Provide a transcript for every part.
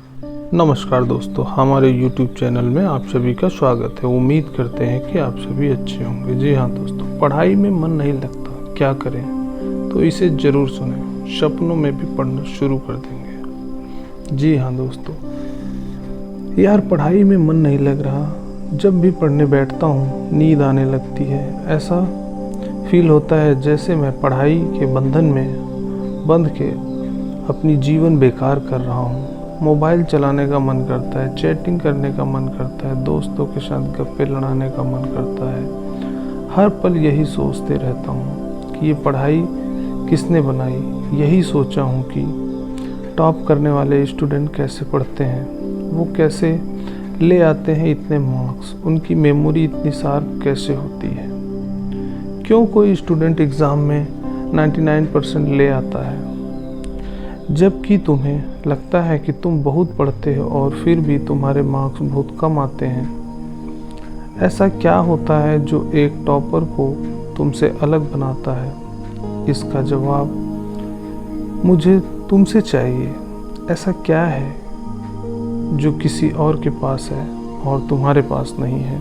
नमस्कार दोस्तों, हमारे YouTube चैनल में आप सभी का स्वागत है। उम्मीद करते हैं कि आप सभी अच्छे होंगे। जी हाँ दोस्तों, पढ़ाई में मन नहीं लगता, क्या करें? तो इसे ज़रूर सुनें, सपनों में भी पढ़ना शुरू कर देंगे। जी हाँ दोस्तों, यार पढ़ाई में मन नहीं लग रहा। जब भी पढ़ने बैठता हूँ नींद आने लगती है। ऐसा फील होता है जैसे मैं पढ़ाई के बंधन में बंध के अपनी जीवन बेकार कर रहा हूँ। मोबाइल चलाने का मन करता है, चैटिंग करने का मन करता है, दोस्तों के साथ गप्पे लड़ाने का मन करता है। हर पल यही सोचते रहता हूँ कि ये पढ़ाई किसने बनाई। यही सोचा हूँ कि टॉप करने वाले स्टूडेंट कैसे पढ़ते हैं, वो कैसे ले आते हैं इतने मार्क्स, उनकी मेमोरी इतनी शार्प कैसे होती है। क्यों कोई स्टूडेंट एग्ज़ाम में 99% ले आता है, जबकि तुम्हें लगता है कि तुम बहुत पढ़ते हो और फिर भी तुम्हारे मार्क्स बहुत कम आते हैं। ऐसा क्या होता है जो एक टॉपर को तुमसे अलग बनाता है? इसका जवाब मुझे तुमसे चाहिए। ऐसा क्या है जो किसी और के पास है और तुम्हारे पास नहीं है?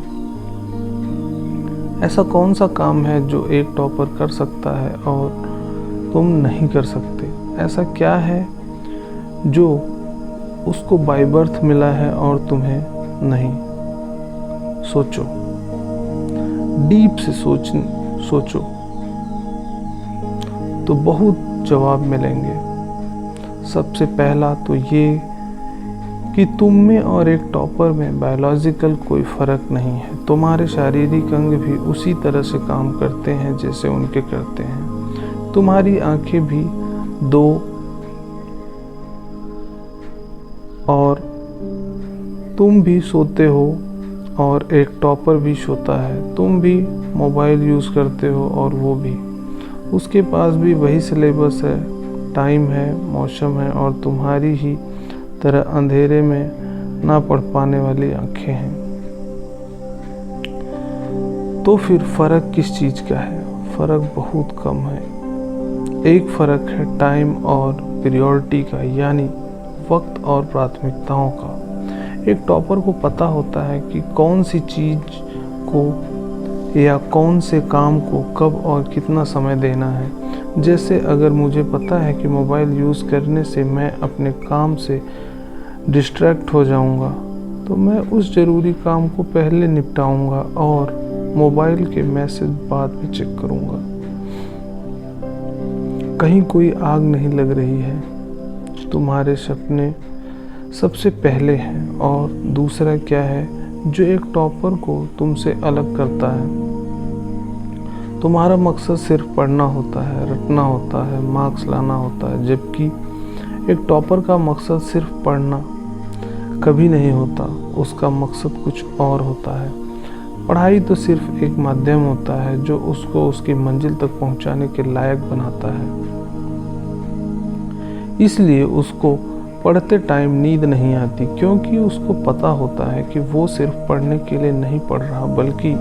ऐसा कौन सा काम है जो एक टॉपर कर सकता है और तुम नहीं कर सकते? ऐसा क्या है जो उसको बाय बर्थ मिला है और तुम्हें नहीं? सोचो, डीप से सोचो तो बहुत जवाब मिलेंगे। सबसे पहला तो ये कि तुम में और एक टॉपर में बायोलॉजिकल कोई फ़र्क नहीं है। तुम्हारे शारीरिक अंग भी उसी तरह से काम करते हैं जैसे उनके करते हैं। तुम्हारी आंखें भी दो और तुम भी सोते हो और एक टॉपर भी सोता है। तुम भी मोबाइल यूज़ करते हो और वो भी। उसके पास भी वही सिलेबस है, टाइम है, मौसम है और तुम्हारी ही तरह अंधेरे में ना पढ़ पाने वाली आंखें हैं। तो फिर फ़र्क किस चीज़ का है? फ़र्क बहुत कम है। एक फ़र्क है टाइम और प्रायोरिटी का, यानी वक्त और प्राथमिकताओं का। एक टॉपर को पता होता है कि कौन सी चीज़ को या कौन से काम को कब और कितना समय देना है। जैसे अगर मुझे पता है कि मोबाइल यूज़ करने से मैं अपने काम से डिस्ट्रैक्ट हो जाऊंगा, तो मैं उस ज़रूरी काम को पहले निपटाऊंगा और मोबाइल के मैसेज बाद में चेक करूंगा। कहीं कोई आग नहीं लग रही है, तुम्हारे सपने सबसे पहले हैं। और दूसरा क्या है जो एक टॉपर को तुमसे अलग करता है? तुम्हारा मकसद सिर्फ पढ़ना होता है, रटना होता है, मार्क्स लाना होता है, जबकि एक टॉपर का मकसद सिर्फ पढ़ना कभी नहीं होता। उसका मकसद कुछ और होता है। पढ़ाई तो सिर्फ एक माध्यम होता है जो उसको उसकी मंजिल तक पहुंचाने के लायक बनाता है। इसलिए उसको पढ़ते टाइम नींद नहीं आती, क्योंकि उसको पता होता है कि वो सिर्फ पढ़ने के लिए नहीं पढ़ रहा, बल्कि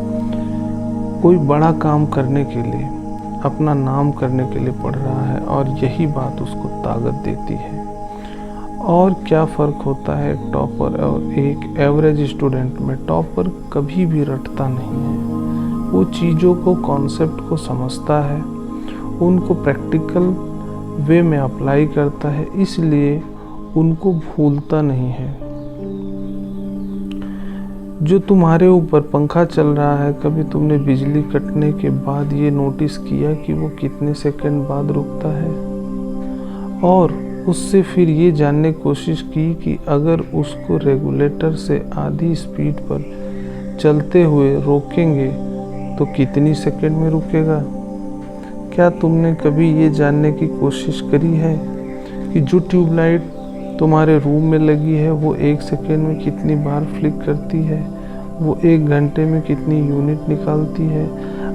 कोई बड़ा काम करने के लिए, अपना नाम करने के लिए पढ़ रहा है। और यही बात उसको ताकत देती है। और क्या फ़र्क होता है एक टॉपर और एक एवरेज स्टूडेंट में? टॉपर कभी भी रटता नहीं है। वो चीज़ों को, कॉन्सेप्ट को समझता है, उनको प्रैक्टिकल वे में अप्लाई करता है, इसलिए उनको भूलता नहीं है। जो तुम्हारे ऊपर पंखा चल रहा है, कभी तुमने बिजली कटने के बाद ये नोटिस किया कि वो कितने सेकंड बाद रुकता है? और उससे फिर ये जानने की कोशिश की कि अगर उसको रेगुलेटर से आधी स्पीड पर चलते हुए रोकेंगे तो कितनी सेकंड में रुकेगा? क्या तुमने कभी ये जानने की कोशिश करी है कि जो ट्यूबलाइट तुम्हारे रूम में लगी है वो 1 सेकंड में कितनी बार फ्लिक करती है? वो 1 घंटे में कितनी यूनिट निकालती है?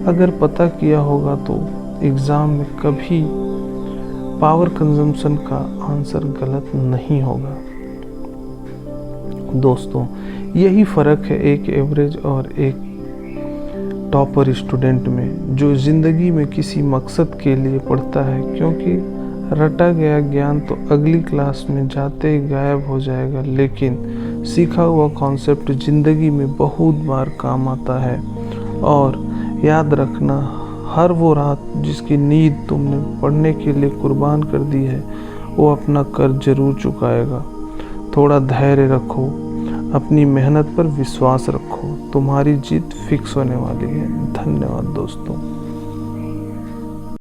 अगर पता किया होगा तो एग्ज़ाम में कभी पावर कंजम्पशन का आंसर गलत नहीं होगा। दोस्तों, यही फ़र्क है एक एवरेज और एक टॉपर स्टूडेंट में, जो ज़िंदगी में किसी मकसद के लिए पढ़ता है। क्योंकि रटा गया ज्ञान तो अगली क्लास में जाते ही गायब हो जाएगा, लेकिन सीखा हुआ कॉन्सेप्ट ज़िंदगी में बहुत बार काम आता है। और याद रखना, हर वो रात जिसकी नींद तुमने पढ़ने के लिए कुर्बान कर दी है, वो अपना कर्ज जरूर चुकाएगा। थोड़ा धैर्य रखो, अपनी मेहनत पर विश्वास रखो, तुम्हारी जीत फिक्स होने वाली है। धन्यवाद दोस्तों।